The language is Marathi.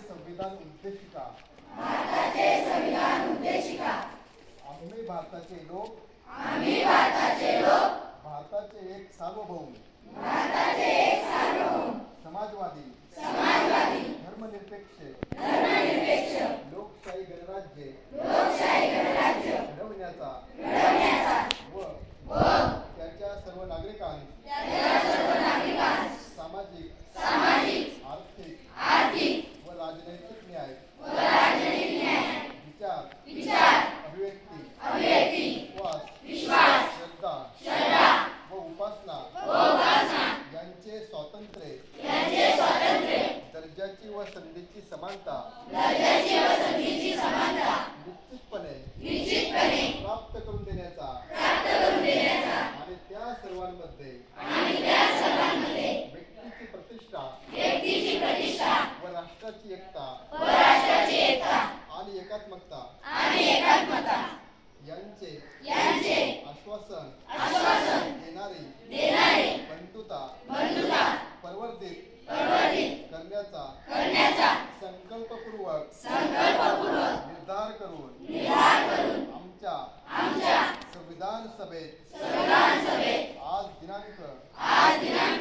संविधान उद्देशिका आम्ही भारताचे लोक भारताचे एक सार्वभौम समाजवादी धर्मनिरपेक्ष लोकशाही गणराज्य घडवण्याचा व त्याच्या सर्व नागरिकांस सामाजिक आर्थिक व राजनैतिक न्याय विचार अभिव्यक्ती विश्वास श्रद्धा व उपासना यांचे स्वातंत्र्य दर्जाची व संधीची समानता निश्चितपणे प्राप्त करून देण्याचा आणि त्या सर्वांमध्ये व्यक्तीची प्रतिष्ठा व राष्ट्राची एकता आणि एकात्मकता यांचे आश्वासन देणारी बंधुता प्रवर्धित करण्याचा संकल्पपूर्वक निर्धार करून आमच्या संविधान सभेत आज दिनांक